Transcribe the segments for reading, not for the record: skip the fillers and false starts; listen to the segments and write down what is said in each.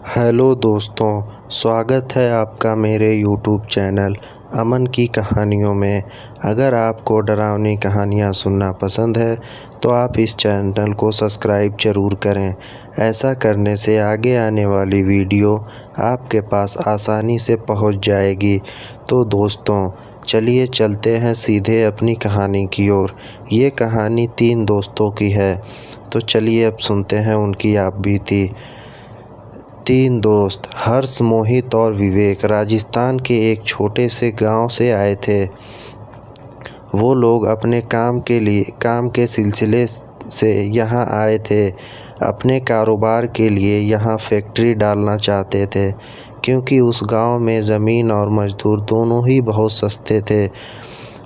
Hello दोस्तों, स्वागत है आपका मेरे यूट्यूब चैनल अमन की कहानियों में। अगर आपको डरावनी कहानियाँ सुनना पसंद है तो आप इस चैनल को सब्सक्राइब ज़रूर करें। ऐसा करने से आगे आने वाली वीडियो आपके पास आसानी से पहुंच जाएगी। तो दोस्तों, चलिए चलते हैं सीधे अपनी कहानी की ओर। ये कहानी 3 दोस्तों की है, तो चलिए अब सुनते हैं उनकी आप बीती। 3 दोस्त हर्ष, मोहित और विवेक राजस्थान के एक छोटे से गांव से आए थे। वो लोग अपने काम के सिलसिले से यहाँ आए थे। अपने कारोबार के लिए यहाँ फैक्ट्री डालना चाहते थे, क्योंकि उस गांव में ज़मीन और मजदूर दोनों ही बहुत सस्ते थे।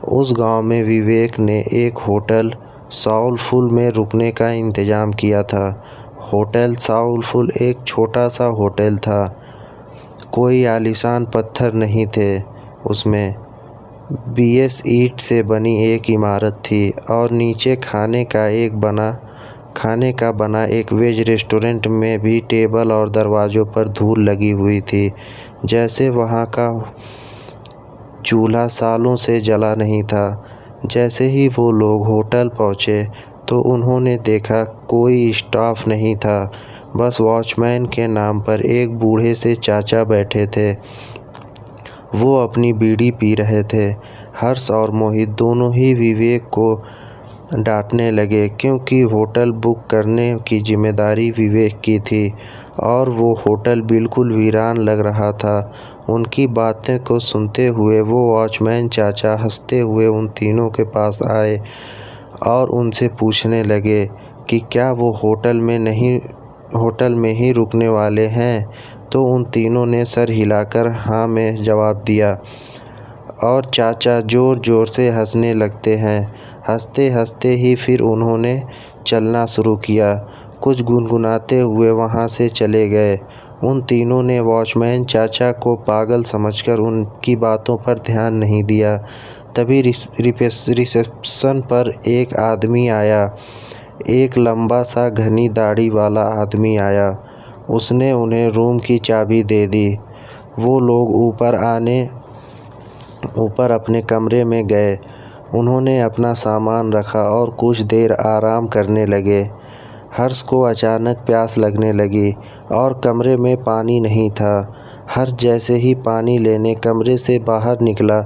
उस गांव में विवेक ने एक होटल साउलफुल में रुकने का इंतज़ाम किया था। होटल साउलफुल एक छोटा सा होटल था। कोई आलीशान पत्थर नहीं थे। उसमें बीएस ईंट से बनी एक इमारत थी और नीचे खाने का बना एक वेज रेस्टोरेंट में भी टेबल और दरवाज़ों पर धूल लगी हुई थी, जैसे वहाँ का चूल्हा सालों से जला नहीं था। जैसे ही वो लोग होटल पहुँचे तो उन्होंने देखा कोई स्टाफ नहीं था। बस वॉचमैन के नाम पर एक बूढ़े से चाचा बैठे थे। वो अपनी बीड़ी पी रहे थे। हर्ष और मोहित दोनों ही विवेक को डांटने लगे, क्योंकि होटल बुक करने की जिम्मेदारी विवेक की थी और वो होटल बिल्कुल वीरान लग रहा था। उनकी बातें को सुनते हुए वो वॉचमैन चाचा हंसते हुए उन तीनों के पास आए और उनसे पूछने लगे कि क्या वो होटल में ही रुकने वाले हैं। तो उन तीनों ने सर हिलाकर हाँ में जवाब दिया और चाचा ज़ोर ज़ोर से हंसने लगते हैं। हंसते हंसते ही फिर उन्होंने चलना शुरू किया। कुछ गुनगुनाते हुए वहाँ से चले गए। उन तीनों ने वॉचमैन चाचा को पागल समझकर उनकी बातों पर ध्यान नहीं दिया। तभी रिसेप्शन पर एक आदमी आया। एक लंबा सा घनी दाढ़ी वाला आदमी आया। उसने उन्हें रूम की चाबी दे दी। वो लोग ऊपर अपने कमरे में गए। उन्होंने अपना सामान रखा और कुछ देर आराम करने लगे। हर्ष को अचानक प्यास लगने लगी और कमरे में पानी नहीं था। हर्ष जैसे ही पानी लेने कमरे से बाहर निकला,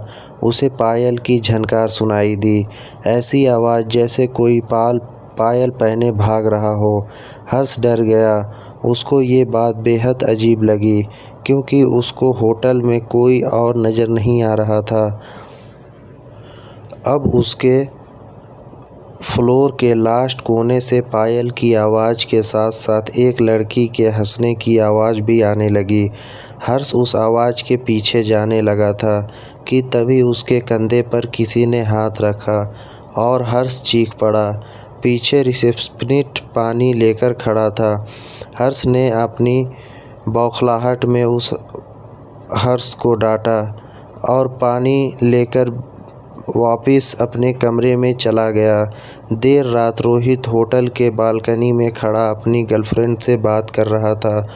उसे पायल की झनकार सुनाई दी। ऐसी आवाज़ जैसे कोई पायल पहने भाग रहा हो। हर्ष डर गया। उसको ये बात बेहद अजीब लगी, क्योंकि उसको होटल में कोई और नज़र नहीं आ रहा था। अब उसके फ्लोर के लास्ट कोने से पायल की आवाज़ के साथ साथ एक लड़की के हंसने की आवाज़ भी आने लगी। हर्ष उस आवाज़ के पीछे जाने लगा था कि तभी उसके कंधे पर किसी ने हाथ रखा और हर्ष चीख पड़ा। पीछे रिसेप्शनिस्ट पानी लेकर खड़ा था। हर्ष ने अपनी बौखलाहट में उस हर्ष को डांटा और पानी लेकर वापस अपने कमरे में चला गया। देर रात रोहित होटल के बालकनी में खड़ा अपनी गर्लफ्रेंड से बात कर रहा था।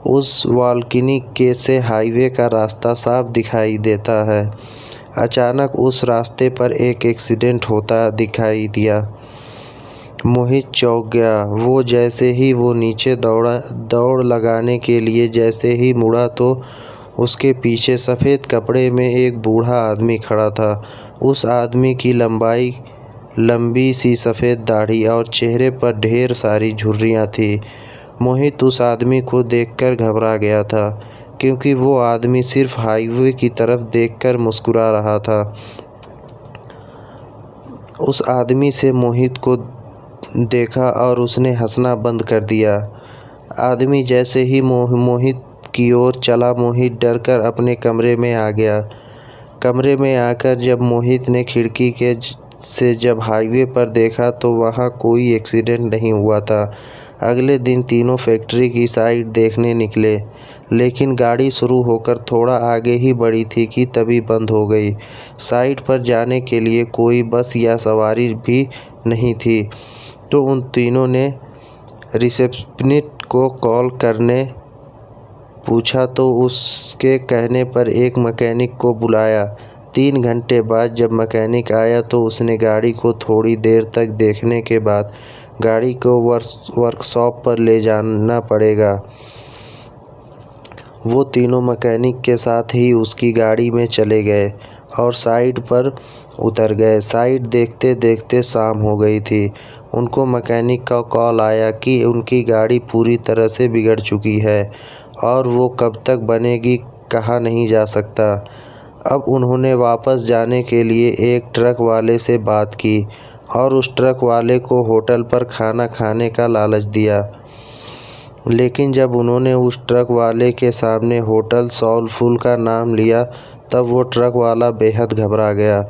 उस बालकनी के से हाईवे का रास्ता साफ दिखाई देता है। अचानक उस रास्ते पर एक एक्सीडेंट होता दिखाई दिया। मोहित चौंक गया। वो जैसे ही वो नीचे दौड़ लगाने के लिए जैसे ही मुड़ा तो उसके पीछे सफ़ेद कपड़े में एक बूढ़ा आदमी खड़ा था। उस आदमी की लंबी सी सफ़ेद दाढ़ी और चेहरे पर ढेर सारी झुर्रियाँ थी। मोहित उस आदमी को देखकर घबरा गया था, क्योंकि वो आदमी सिर्फ हाईवे की तरफ देखकर मुस्कुरा रहा था। उस आदमी से मोहित को देखा और उसने हंसना बंद कर दिया। आदमी जैसे ही मोहित की ओर चला, मोहित डरकर अपने कमरे में आ गया। कमरे में आकर जब मोहित ने खिड़की से जब हाईवे पर देखा तो वहाँ कोई एक्सीडेंट नहीं हुआ था। अगले दिन तीनों फैक्ट्री की साइट देखने निकले, लेकिन गाड़ी शुरू होकर थोड़ा आगे ही बढ़ी थी कि तभी बंद हो गई। साइट पर जाने के लिए कोई बस या सवारी भी नहीं थी। तो उन तीनों ने रिसेप्शनिस्ट को कॉल करने पूछा तो उसके कहने पर एक मैकेनिक को बुलाया। 3 घंटे बाद जब मैकेनिक आया तो उसने गाड़ी को थोड़ी देर तक देखने के बाद गाड़ी को वर्कशॉप पर ले जाना पड़ेगा। वो तीनों मैकेनिक के साथ ही उसकी गाड़ी में चले गए और साइड पर उतर गए। साइड देखते देखते शाम हो गई थी। उनको मैकेनिक का कॉल आया कि उनकी गाड़ी पूरी तरह से बिगड़ चुकी है और वो कब तक बनेगी कहा नहीं जा सकता। अब उन्होंने वापस जाने के लिए एक ट्रक वाले से बात की और उस ट्रक वाले को होटल पर खाना खाने का लालच दिया। लेकिन जब उन्होंने उस ट्रक वाले के सामने होटल सोलफुल का नाम लिया तब वो ट्रक वाला बेहद घबरा गया।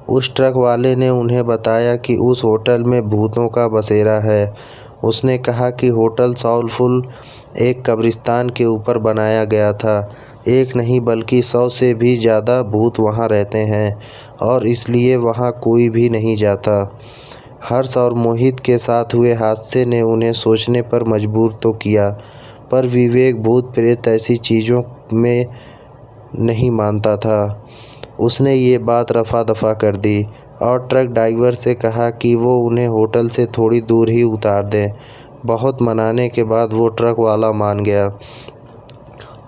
उस ट्रक वाले ने उन्हें बताया कि उस होटल में भूतों का बसेरा है। उसने कहा कि होटल सोलफुल एक कब्रिस्तान के ऊपर बनाया गया था। एक नहीं बल्कि 100 से भी ज़्यादा भूत वहाँ रहते हैं और इसलिए वहाँ कोई भी नहीं जाता। हर्ष और मोहित के साथ हुए हादसे ने उन्हें सोचने पर मजबूर तो किया, पर विवेक भूत प्रेत ऐसी चीज़ों में नहीं मानता था। उसने ये बात रफा दफा कर दी और ट्रक ड्राइवर से कहा कि वो उन्हें होटल से थोड़ी दूर ही उतार दें। बहुत मनाने के बाद वो ट्रक वाला मान गया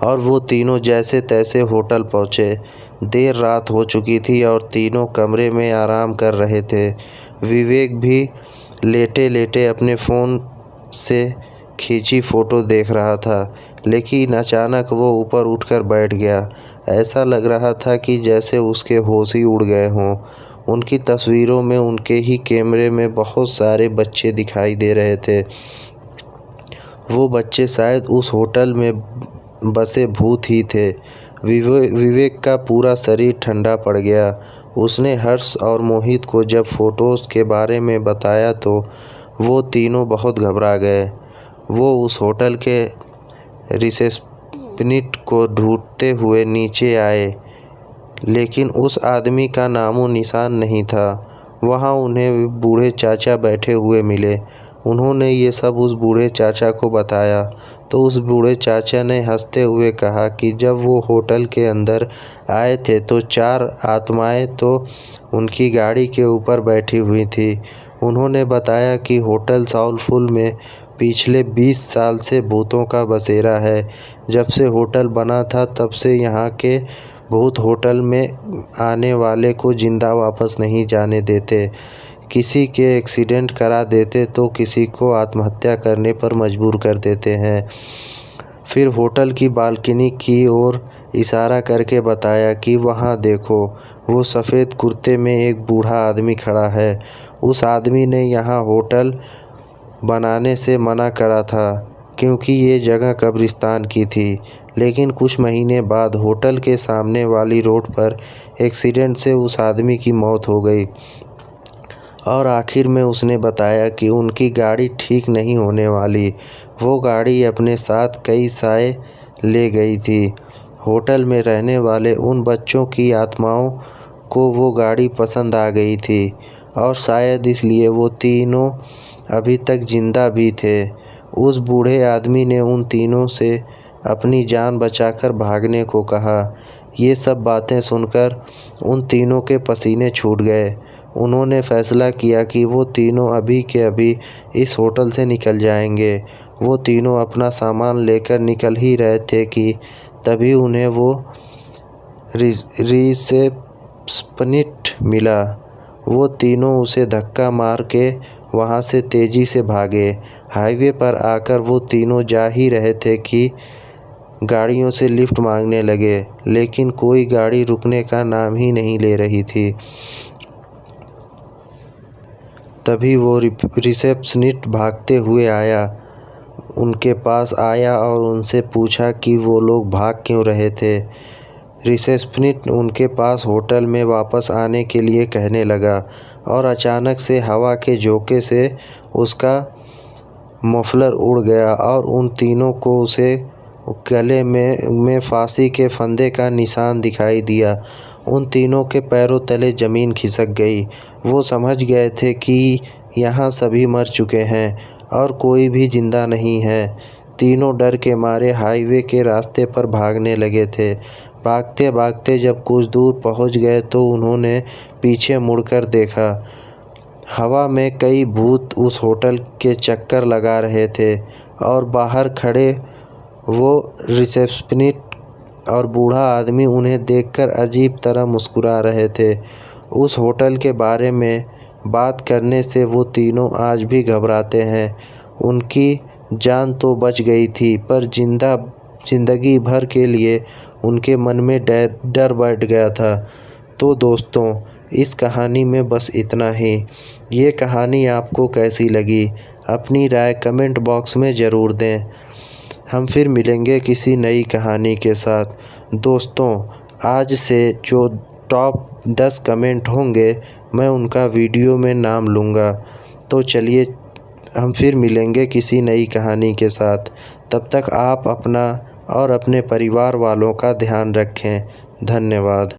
और वो तीनों जैसे तैसे होटल पहुँचे। देर रात हो चुकी थी और तीनों कमरे में आराम कर रहे थे। विवेक भी लेटे लेटे अपने फ़ोन से खींची फ़ोटो देख रहा था, लेकिन अचानक वो ऊपर उठकर बैठ गया। ऐसा लग रहा था कि जैसे उसके होश ही उड़ गए हों। उनकी तस्वीरों में उनके ही कैमरे में बहुत सारे बच्चे दिखाई दे रहे थे। वो बच्चे शायद उस होटल में बसे भूत ही थे। विवेक का पूरा शरीर ठंडा पड़ गया। उसने हर्ष और मोहित को जब फ़ोटोज़ के बारे में बताया तो वो तीनों बहुत घबरा गए। वो उस होटल के रिसेप्शनिस्ट को ढूंढते हुए नीचे आए, लेकिन उस आदमी का नामो निशान नहीं था। वहाँ उन्हें बूढ़े चाचा बैठे हुए मिले। उन्होंने ये सब उस बूढ़े चाचा को बताया तो उस बूढ़े चाचा ने हंसते हुए कहा कि जब वो होटल के अंदर आए थे तो 4 आत्माएं तो उनकी गाड़ी के ऊपर बैठी हुई थी। उन्होंने बताया कि होटल सोलफुल में पिछले 20 साल से भूतों का बसेरा है। जब से होटल बना था तब से यहाँ के भूत होटल में आने वाले को जिंदा वापस नहीं जाने देते। किसी के एक्सीडेंट करा देते तो किसी को आत्महत्या करने पर मजबूर कर देते हैं। फिर होटल की बालकनी की ओर इशारा करके बताया कि वहाँ देखो, वो सफ़ेद कुर्ते में एक बूढ़ा आदमी खड़ा है। उस आदमी ने यहाँ होटल बनाने से मना करा था क्योंकि ये जगह कब्रिस्तान की थी। लेकिन कुछ महीने बाद होटल के सामने वाली रोड पर एक्सीडेंट से उस आदमी की मौत हो गई और आखिर में उसने बताया कि उनकी गाड़ी ठीक नहीं होने वाली। वो गाड़ी अपने साथ कई साए ले गई थी। होटल में रहने वाले उन बच्चों की आत्माओं को वो गाड़ी पसंद आ गई थी और शायद इसलिए वो तीनों अभी तक जिंदा भी थे। उस बूढ़े आदमी ने उन तीनों से अपनी जान बचाकर भागने को कहा। ये सब बातें सुनकर उन तीनों के पसीने छूट गए। उन्होंने फैसला किया कि वो तीनों अभी के अभी इस होटल से निकल जाएंगे। वो तीनों अपना सामान लेकर निकल ही रहे थे कि तभी उन्हें वो रिसेप्शनिस्ट मिला। वो तीनों उसे धक्का मार के वहाँ से तेज़ी से भागे। हाईवे पर आकर वो तीनों जा ही रहे थे कि गाड़ियों से लिफ्ट मांगने लगे, लेकिन कोई गाड़ी रुकने का नाम ही नहीं ले रही थी। तभी वो रिसेप्शनिस्ट भागते हुए उनके पास आया और उनसे पूछा कि वो लोग भाग क्यों रहे थे। रिसेप्शनिस्ट उनके पास होटल में वापस आने के लिए कहने लगा और अचानक से हवा के झोंके से उसका मफलर उड़ गया और उन तीनों को उसे गले में फांसी के फंदे का निशान दिखाई दिया। उन तीनों के पैरों तले ज़मीन खिसक गई। वो समझ गए थे कि यहाँ सभी मर चुके हैं और कोई भी जिंदा नहीं है। तीनों डर के मारे हाईवे के रास्ते पर भागने लगे थे। भागते भागते जब कुछ दूर पहुंच गए तो उन्होंने पीछे मुड़कर देखा। हवा में कई भूत उस होटल के चक्कर लगा रहे थे और बाहर खड़े वो रिसेप्शनिस्ट और बूढ़ा आदमी उन्हें देखकर अजीब तरह मुस्कुरा रहे थे। उस होटल के बारे में बात करने से वो तीनों आज भी घबराते हैं। उनकी जान तो बच गई थी, पर जिंदगी भर के लिए उनके मन में डर बैठ गया था। तो दोस्तों, इस कहानी में बस इतना ही। ये कहानी आपको कैसी लगी? अपनी राय कमेंट बॉक्स में ज़रूर दें। हम फिर मिलेंगे किसी नई कहानी के साथ। दोस्तों, आज से जो टॉप 10 कमेंट होंगे मैं उनका वीडियो में नाम लूँगा। तो चलिए हम फिर मिलेंगे किसी नई कहानी के साथ। तब तक आप अपना और अपने परिवार वालों का ध्यान रखें। धन्यवाद।